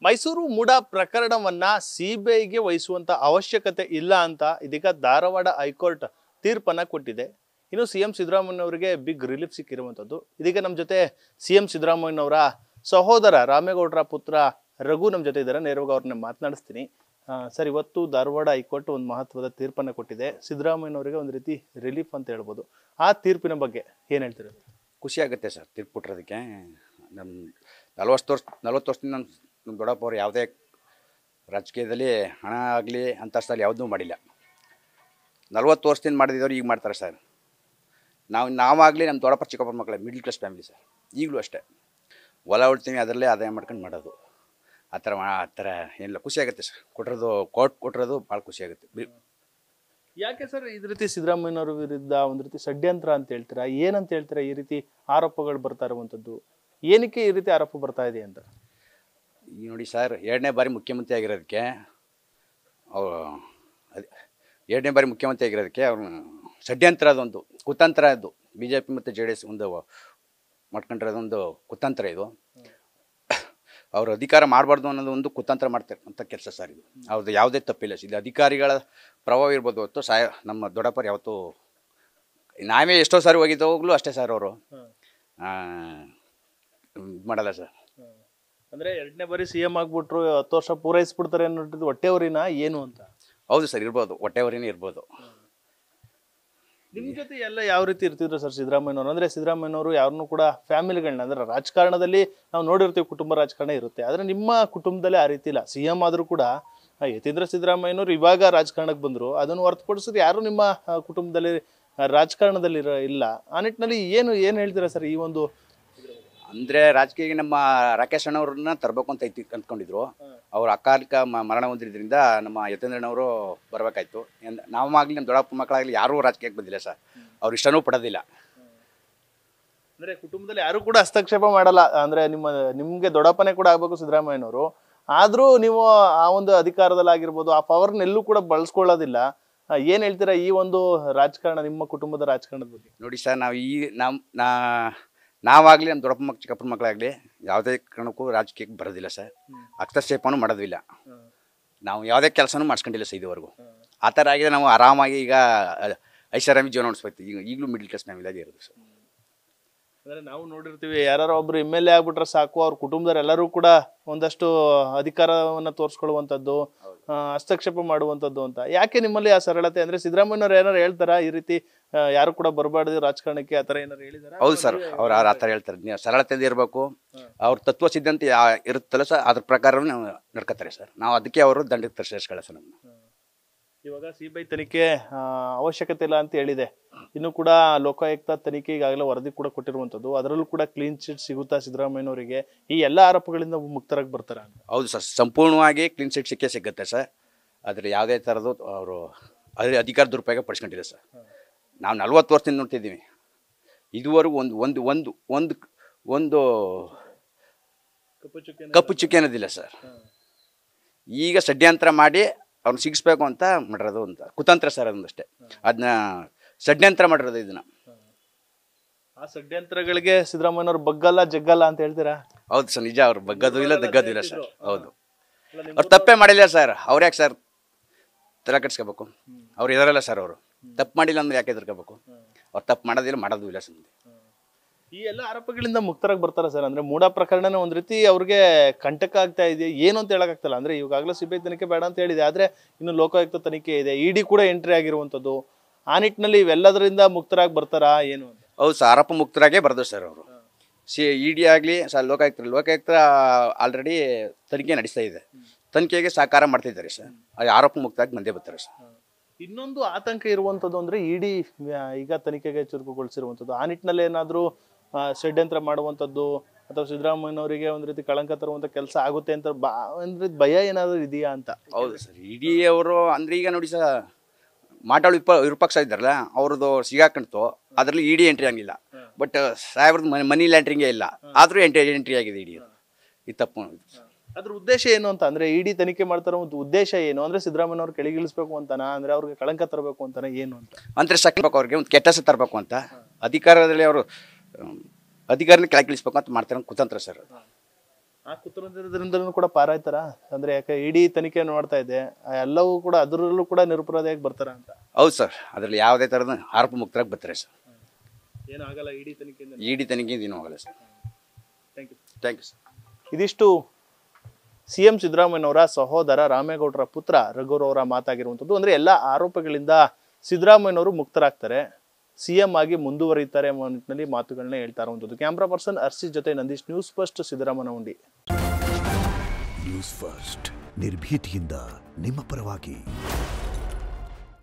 ಮೈಸೂರು ಮುಡಾ ಪ್ರಕರಣವನ್ನ ಸಿಬಿಐಗೆ ವಹಿಸುವಂತ ಅವಶ್ಯಕತೆ ಇಲ್ಲ ಅಂತ ಇದೀಗ ಧಾರವಾಡ ಹೈಕೋರ್ಟ್ ತೀರ್ಪನ್ನ ಕೊಟ್ಟಿದೆ. ಇನ್ನು ಸಿಎಂ ಸಿದ್ದರಾಮಯ್ಯನವರಿಗೆ ಬಿಗ್ ರಿಲೀಫ್ ಸಿಕ್ಕಿರುವಂತದ್ದು. ಇದೀಗ ನಮ್ಮ ಜೊತೆ ಸಿಎಂ ಸಿದ್ದರಾಮಯ್ಯನವರ ಸಹೋದರ ರಾಮೇಗೌಡರ ಪುತ್ರ ರಘು ನಮ್ಮ ಜೊತೆ ಇದ್ದಾರೆ. ನೇರವಾಗಿ ಅವ್ರನ್ನ ಮಾತನಾಡಿಸ್ತೀನಿ. ಸರ್, ಇವತ್ತು ಧಾರವಾಡ ಹೈಕೋರ್ಟ್ ಒಂದು ಮಹತ್ವದ ತೀರ್ಪನ್ನ ಕೊಟ್ಟಿದೆ. ಸಿದ್ದರಾಮಯ್ಯನವರಿಗೆ ಒಂದು ರೀತಿ ರಿಲೀಫ್ ಅಂತ ಹೇಳ್ಬೋದು. ಆ ತೀರ್ಪಿನ ಬಗ್ಗೆ ಏನ್ ಹೇಳ್ತೀರಾ? ಖುಷಿ ಆಗುತ್ತೆ ಸರ್ ತೀರ್ಪು ಕೊಟ್ಟಿರೋದಕ್ಕೆ. ನಮ್ಮ 40 ವರ್ಷದಿಂದ ನಮ್ಮ ದೊಡ್ಡಪ್ಪ ಅವರು ಯಾವುದೇ ರಾಜಕೀಯದಲ್ಲಿ ಹಣ ಆಗಲಿ ಅಂತಸ್ತಲ್ಲಿ ಯಾವುದೂ ಮಾಡಿಲ್ಲ. 40 ವರ್ಷದಿಂದ ಮಾಡಿದವರು ಈಗ ಮಾಡ್ತಾರೆ ಸರ್. ನಾವಾಗಲಿ ನಮ್ಮ ದೊಡ್ಡಪ್ಪ ಚಿಕ್ಕಪ್ಪ ಮಕ್ಕಳೇ ಮಿಡ್ಲ್ ಕ್ಲಾಸ್ ಫ್ಯಾಮಿಲಿ ಸರ್. ಈಗಲೂ ಅಷ್ಟೇ ಹೊಲ ಉಳ್ತೀವಿ, ಅದರಲ್ಲೇ ಆದಾಯ ಮಾಡ್ಕೊಂಡು ಮಾಡೋದು. ಆ ಥರ ಏನಿಲ್ಲ. ಖುಷಿ ಆಗುತ್ತೆ ಸರ್ ಕೋರ್ಟ್ ಕೊಟ್ಟಿರೋದು ಭಾಳ ಖುಷಿ ಆಗುತ್ತೆ. ಯಾಕೆ ಸರ್ ಈ ರೀತಿ ಸಿದ್ದರಾಮಯ್ಯನವರ ವಿರುದ್ಧ ಒಂದು ರೀತಿ ಷಡ್ಯಂತ್ರ ಅಂತ ಹೇಳ್ತೀರಾ? ಏನಂತ ಹೇಳ್ತೀರಾ ಈ ರೀತಿ ಆರೋಪಗಳು ಬರ್ತಾ ಇರುವಂಥದ್ದು? ಏನಕ್ಕೆ ಈ ರೀತಿ ಆರೋಪ ಬರ್ತಾ ಇದೆ ಅಂತ? ಈಗ ನೋಡಿ ಸರ್, 2ನೇ ಬಾರಿ ಮುಖ್ಯಮಂತ್ರಿ ಆಗಿರೋದಕ್ಕೆ ಅವ್ರು ಷಡ್ಯಂತ್ರ ಅದೊಂದು ಕುತಂತ್ರ. ಅದು BJP ಮತ್ತು JDS ಒಂದು ಮಾಡ್ಕೊಂಡಿರೋದೊಂದು ಕುತಂತ್ರ. ಇದು ಅವರು ಅಧಿಕಾರ ಮಾಡಬಾರ್ದು ಅನ್ನೋದು ಒಂದು ಕುತಂತ್ರ ಮಾಡ್ತಾರೆ ಅಂತ ಕೆಲಸ ಸರ್. ಇದು ಅವ್ರದ್ದು ಯಾವುದೇ ತಪ್ಪಿಲ್ಲ. ಇದು ಅಧಿಕಾರಿಗಳ ಪ್ರಭಾವ ಇರ್ಬೋದು ಹೊತ್ತು ನಮ್ಮ ದೊಡ್ಡಪ್ಪರು ಯಾವತ್ತೂ ನಾವೇ ಎಷ್ಟೋ ಸಾರಿ ಹೋಗಿದ್ದವಾಗಲೂ ಅಷ್ಟೇ ಸರ್. ಅವರು ಮಾಡಲ್ಲ ಸರ್. ಅಂದ್ರೆ 2ನೇ ಬಾರಿ CM ಆಗ್ಬಿಟ್ರು, 10 ವರ್ಷ ಪೂರೈಸ್ಬಿಡ್ತಾರೆ ಅನ್ನೋದು ಹೊಟ್ಟೆವರಿನ ಏನು ಅಂತ? ಹೌದು ಸರ್, ಇರ್ಬೋದು, ಹೊಟ್ಟೆವರಿನೇ ಇರ್ಬೋದು. ನಿಮ್ ಜೊತೆ ಎಲ್ಲ ಯಾವ ರೀತಿ ಇರ್ತಿದ್ರು ಸರ್ ಸಿದ್ದರಾಮಯ್ಯನವರು? ಅಂದ್ರೆ ಸಿದ್ದರಾಮಯ್ಯನವರು ಯಾರನ್ನೂ ಕೂಡ ಫ್ಯಾಮಿಲಿಗಳನ್ನ, ಅಂದ್ರೆ ರಾಜಕಾರಣದಲ್ಲಿ ನಾವು ನೋಡಿರ್ತೀವಿ, ಕುಟುಂಬ ರಾಜಕಾರಣ ಇರುತ್ತೆ. ಆದ್ರೆ ನಿಮ್ಮ ಕುಟುಂಬದಲ್ಲಿ ಆ ರೀತಿ ಇಲ್ಲ. CM ಆದ್ರೂ ಕೂಡ ಯತೀಂದ್ರ ಸಿದ್ದರಾಮಯ್ಯನವರು ಇವಾಗ ರಾಜಕಾರಣಕ್ಕೆ ಬಂದ್ರು, ಅದನ್ನು ಹೊರತುಪಡಿಸಿದ್ರೆ ಯಾರು ನಿಮ್ಮ ಕುಟುಂಬದಲ್ಲಿ ರಾಜಕಾರಣದಲ್ಲಿ ಇಲ್ಲ. ಆ ನಿಟ್ಟಿನಲ್ಲಿ ಏನು ಹೇಳ್ತೀರಾ ಸರ್ ಈ ಒಂದು? ಅಂದರೆ ರಾಜಕೀಯ ನಮ್ಮ ರಾಕೇಶ್ ಅಣ್ಣವ್ರನ್ನ ತರಬೇಕು ಅಂತ ಅಂದ್ಕೊಂಡಿದ್ರು. ಅವ್ರು ಅಕಾಲಿಕ ಮರಣ ಹೊಂದಿದ್ರಿಂದ ನಮ್ಮ ಯತೀಂದ್ರನವರು ಬರಬೇಕಾಯ್ತು. ನಾವಾಗಲಿ ನಮ್ಮ ದೊಡ್ಡಪ್ಪ ಮಕ್ಕಳಾಗಲಿ ಯಾರೂ ರಾಜಕೀಯಕ್ಕೆ ಬಂದಿಲ್ಲ ಸರ್. ಅವ್ರು ಇಷ್ಟನೂ ಪಡೋದಿಲ್ಲ. ಅಂದ್ರೆ ಕುಟುಂಬದಲ್ಲಿ ಯಾರು ಕೂಡ ಹಸ್ತಕ್ಷೇಪ ಮಾಡಲ್ಲ. ಅಂದ್ರೆ ನಿಮ್ಗೆ ದೊಡ್ಡಪ್ಪನೇ ಕೂಡ ಆಗ್ಬೇಕು ಸಿದ್ದರಾಮಯ್ಯನವರು, ಆದ್ರೂ ನೀವು ಆ ಒಂದು ಅಧಿಕಾರದಲ್ಲಾಗಿರ್ಬೋದು ಆ ಪವರ್ನೆಲ್ಲೂ ಕೂಡ ಬಳಸ್ಕೊಳ್ಳೋದಿಲ್ಲ. ಏನ್ ಹೇಳ್ತೀರಾ ಈ ಒಂದು ರಾಜಕಾರಣ, ನಿಮ್ಮ ಕುಟುಂಬದ ರಾಜಕಾರಣದ ಬಗ್ಗೆ? ನೋಡಿ ಸರ್, ನಾವಾಗಲಿ ನಮ್ಮ ದೊಡ್ಡಪ್ಪ ಚಿಕ್ಕಪ್ಪನ ಮಕ್ಕಳಾಗಲಿ ಯಾವುದೇ ಕಾರಣಕ್ಕೂ ರಾಜಕೀಯಕ್ಕೆ ಬರೋದಿಲ್ಲ ಸರ್. ಹಸ್ತಕ್ಷೇಪನೂ ಮಾಡೋದಿಲ್ಲ. ನಾವು ಯಾವುದೇ ಕೆಲಸನೂ ಮಾಡಿಸ್ಕೊಂಡಿಲ್ಲ ಸರ್ ಇದುವರೆಗೂ. ಆ ಥರ ಆಗಿದೆ. ನಾವು ಆರಾಮಾಗಿ ಈಗ ಐಷಾರಾಮಿ ಜೀವನ ನಡೆಸ್ಬೇಕು. ಈಗಲೂ ಮಿಡ್ಲ್ ಕ್ಲಾಸ್ ಫ್ಯಾಮಿಲಿಯಾಗೆ ಇರೋದು ಸರ್. ಅಂದ್ರೆ ನಾವು ನೋಡಿರ್ತೀವಿ, ಯಾರು ಒಬ್ರು MLA ಆಗ್ಬಿಟ್ರೆ ಸಾಕು, ಅವ್ರ ಕುಟುಂಬದವ್ರು ಎಲ್ಲರೂ ಕೂಡ ಒಂದಷ್ಟು ಅಧಿಕಾರವನ್ನ ತೋರಿಸ್ಕೊಳ್ಳುವಂಥದ್ದು, ಹಸ್ತಕ್ಷೇಪ ಮಾಡುವಂಥದ್ದು ಅಂತ. ಯಾಕೆ ನಿಮ್ಮಲ್ಲಿ ಆ ಸರಳತೆ? ಅಂದ್ರೆ ಸಿದ್ದರಾಮಯ್ಯನವ್ರು ಏನಾರು ಹೇಳ್ತಾರ ಈ ರೀತಿ ಯಾರು ಕೂಡ ಬರಬಾರ್ದು ರಾಜಕಾರಣಕ್ಕೆ, ಆ ಥರ ಏನಾರು ಹೇಳಿದಾರ? ಹೌದು ಸರ್, ಅವ್ರು ಆ ಥರ ಹೇಳ್ತಾರೆ. ನೀವು ಸರಳತೆಯಿಂದ ಇರಬೇಕು, ಅವ್ರ ತತ್ವ ಸಿದ್ಧಾಂತ ಇರುತ್ತಲ್ಲ ಸರ್, ಅದ್ರ ಪ್ರಕಾರವೇ ನಾವು ನಡ್ಕೋತಾರೆ ಸರ್. ನಾವು ಅದಕ್ಕೆ ಅವರು ದಂಡಕ್ಕೆ ಸೇರಿಸ್ಕೊಳ್ಳ ಸರ್. ನಮ್ಮ ಇವಾಗ CBI ತನಿಖೆ ಅವಶ್ಯಕತೆ ಇಲ್ಲ ಅಂತ ಹೇಳಿದೆ. ಇನ್ನು ಕೂಡ ಲೋಕಾಯುಕ್ತ ತನಿಖೆ ಈಗಾಗಲೇ ವರದಿ ಕೂಡ ಕೊಟ್ಟಿರುವಂಥದ್ದು. ಅದರಲ್ಲೂ ಕೂಡ ಕ್ಲೀನ್ ಚಿಟ್ ಸಿಗುತ್ತಾ ಸಿದ್ದರಾಮಯ್ಯನವರಿಗೆ? ಈ ಎಲ್ಲ ಆರೋಪಗಳಿಂದ ಮುಕ್ತರಾಗಿ ಬರ್ತಾರ ಅಂತ? ಹೌದು ಸರ್, ಸಂಪೂರ್ಣವಾಗಿ ಕ್ಲೀನ್ ಚಿಟ್ ಸಿಗುತ್ತೆ ಸರ್. ಆದರೆ ಯಾವುದೇ ಥರದ್ದು ಅವರು ಅಧಿಕಾರ ದುರುಪಯೋಗ ಪಡಿಸ್ಕೊಂಡಿಲ್ಲ ಸರ್. ನಾವು 40 ವರ್ಷದಿಂದ ನೋಡ್ತಿದ್ದೀವಿ. ಇದುವರೆಗೂ ಒಂದು ಕಪ್ಪು ಚುಕ್ಕೆ ಅನ್ನೋದಿಲ್ಲ ಸರ್. ಈಗ ಷಡ್ಯಂತ್ರ ಮಾಡಿ ಅವ್ನು ಸಿಗಿಸ್ಬೇಕು ಅಂತ ಮಾಡಿರೋದು ಅಂತ ಕುತಂತ್ರ ಸರ್. ಅದೊಂದಷ್ಟೇ, ಅದನ್ನ ಷಡ್ಯಂತ್ರ ಮಾಡಿರೋದು. ಇದನ್ನ ಆ ಷಡ್ಯಂತ್ರಗಳಿಗೆ ಸಿದ್ದರಾಮಯ್ಯನವ್ರು ಬಗ್ಗಲ್ಲ ಜಗ್ಗಲ್ಲ ಅಂತ ಹೇಳ್ತೀರಾ? ಹೌದು ಸರ್, ನಿಜ. ಅವ್ರು ಬಗ್ಗದು ಇಲ್ಲ ದಗ್ಗದು ಇಲ್ಲ ಸರ್. ಹೌದು, ಅವ್ರು ತಪ್ಪೇ ಮಾಡಿಲ್ಲ ಸರ್. ಅವ್ರು ಯಾಕೆ ಸರ್ ತಲೆ ಕೆಡ್ಸ್ಕೋಬೇಕು? ಅವ್ರು ಇದಾರಲ್ಲ ಸರ್. ಅವರು ತಪ್ಪು ಮಾಡಿಲ್ಲ ಅಂದ್ರೆ ಯಾಕೆ ಎದುರ್ಕೋಬೇಕು? ಅವ್ರು ತಪ್ಪು ಮಾಡೋದು ಇಲ್ಲ ಸರ್. ಈ ಎಲ್ಲ ಆರೋಪಗಳಿಂದ ಮುಕ್ತರಾಗಿ ಬರ್ತಾರ ಸರ್? ಅಂದ್ರೆ ಮೂಡಾ ಪ್ರಕರಣನೇ ಒಂದ್ ರೀತಿ ಅವ್ರಿಗೆ ಕಂಟಕ ಆಗ್ತಾ ಇದೆ, ಏನು ಅಂತ ಹೇಳಕ್ಕಾಗ್ತಲ್ಲ. ಅಂದ್ರೆ ಇವಾಗಲೇ CBI ತನಿಖೆ ಬೇಡ ಅಂತ ಹೇಳಿದೆ, ಆದ್ರೆ ಇನ್ನು ಲೋಕಾಯುಕ್ತ ತನಿಖೆ ಇದೆ, ED ಕೂಡ ಎಂಟ್ರಿ ಆಗಿರುವಂತದ್ದು. ಆ ನಿಟ್ಟಿನಲ್ಲಿ ಇವೆಲ್ಲದರಿಂದ ಮುಕ್ತರಾಗಿ ಬರ್ತಾರಾ ಏನು ಅಂತ? ಹೌದು ಸರ್, ಆರೋಪ ಮುಕ್ತರಾಗೇ ಬರ್ದು ಸರ್ ಅವರು. ED ಆಗಲಿ ಸರ್, ಲೋಕಾಯುಕ್ತ ಆಲ್ರೆಡಿ ತನಿಖೆ ನಡೆಸ್ತಾ ಇದೆ. ತನಿಖೆಗೆ ಸಹಕಾರ ಮಾಡ್ತಿದ್ದಾರೆ ಸರ್. ಆರೋಪ ಮುಕ್ತರಾಗಿ ಬಂದೇ ಬರ್ತಾರೆ ಸರ್. ಇನ್ನೊಂದು ಆತಂಕ ಇರುವಂತದ್ದು ಅಂದ್ರೆ ED ಈಗ ತನಿಖೆಗೆ ಚುರುಕುಗೊಳಿಸಿರುವಂತದ್ದು. ಆ ನಿಟ್ಟಿನಲ್ಲಿ ಏನಾದ್ರು ಷಡ್ಯಂತ್ರ ಮಾಡುವಂಥದ್ದು ಅಥವಾ ಸಿದ್ದರಾಮಯ್ಯನವರಿಗೆ ಒಂದ್ ರೀತಿ ಕಳಂಕ ತರುವಂತ ಕೆಲಸ ಆಗುತ್ತೆ ಅಂತ ಅಂದ್ರೆ ಭಯ ಏನಾದ್ರು ಇದೆಯಾ ಅಂತ? ಹೌದು ಸರ್, ED ಅವರು ಅಂದ್ರೆ ಈಗ ನೋಡಿ ಸರ್, ಮಾತಾಡೋ ವಿಪಕ್ಷ ಇದ್ದಾರಲ್ಲ, ಅವ್ರದ್ದು ಸಿಗಾಕಂತು. ಅದರಲ್ಲಿ ED ಎಂಟ್ರಿ ಆಗಿಲ್ಲ. ಬಟ್ ಸಾಹೇಬ್ರದ್ದು ಮನಿ ಲ್ಯಾಂಡ್ರಿಂಗೇ ಇಲ್ಲ, ಆದ್ರೂ ಎಂಟ್ರಿ ಆಗಿದೆ ED. ಇದು ತಪ್ಪು. ಅದ್ರ ಉದ್ದೇಶ ಏನು ಅಂತ? ಅಂದ್ರೆ ED ತನಿಖೆ ಮಾಡ್ತಾರೋ ಒಂದು ಉದ್ದೇಶ ಏನು? ಅಂದ್ರೆ ಸಿದ್ದರಾಮಯ್ಯನವ್ರು ಕೆಳಗಿಳಿಸ್ಬೇಕು ಅಂತಾನ, ಅಂದ್ರೆ ಅವ್ರಿಗೆ ಕಳಂಕ ತರಬೇಕು ಅಂತಾನೆ, ಏನು ಅಂತ? ಅಂದ್ರೆ ಸಾಕಬೇಕು, ಅವ್ರಿಗೆ ಒಂದು ಕೆಟ್ಟ ಹೆಸರು ತರಬೇಕು ಅಂತ. ಅಧಿಕಾರದಲ್ಲಿ ಅವರು ಅಧಿಕಾರನ ಕೆಳಗಿಳಿಸ್ಬೇಕು ಅಂತ ಮಾಡ್ತಾರೆ ಕುತಂತ್ರ ಸರ್. ಆ ಕುತಂತ್ರದಿಂದಲೂ ಕೂಡ ಪಾರಾಯ್ತಾರ ಅಂದ್ರೆ ಯಾಕೆ ಇಡೀ ತನಿಖೆ ಮಾಡ್ತಾ ಇದೆ ಎಲ್ಲವೂ ಕೂಡ ಅದರಲ್ಲೂ ಕೂಡ ನಿರಪರಾಧಿಯಾಗಿ ಬರ್ತಾರ ಅಂತ? ಹೌದು ಸರ್, ಅದರಲ್ಲಿ ಯಾವುದೇ ಥರದ ಆರೋಪ ಮುಕ್ತರಾಗಿ ಬರ್ತಾರೆ ಸರ್. ಏನಾಗಲ್ಲ ಇಡೀ ತನಿಖೆಯಿಂದ? ಇಡೀ ತನಿಖೆಯಿಂದ ಏನೂ ಆಗಲ್ಲ ಸರ್. Thank you. Thank you sir. ಇದಿಷ್ಟು ಸಿಎಂ ಸಿದ್ದರಾಮಯ್ಯನವರ ಸಹೋದರ ರಾಮೇಗೌಡರ ಪುತ್ರ ರಘುರವರ ಮಾತಾಗಿರುವಂಥದ್ದು. ಅಂದ್ರೆ ಎಲ್ಲ ಆರೋಪಗಳಿಂದ ಸಿದ್ದರಾಮಯ್ಯನವರು ಮುಕ್ತರಾಗ್ತಾರೆ, ಸಿಎಂ ಆಗಿ ಮುಂದುವರಿತಾರೆ ಅನ್ನೋ ನಿಟ್ಟಿನಲ್ಲಿ ಮಾತುಗಳನ್ನ ಹೇಳ್ತಾ ಇರುವಂಥದ್ದು. ಕ್ಯಾಮ್ರಾ ಪರ್ಸನ್ ಅರ್ಸಿ ಜೊತೆ Nandish, news first, Siddaramanahundi. News first ನಿರ್ಭೀತಿಯಿಂದ ನಿಮ್ಮ ಪರವಾಗಿ.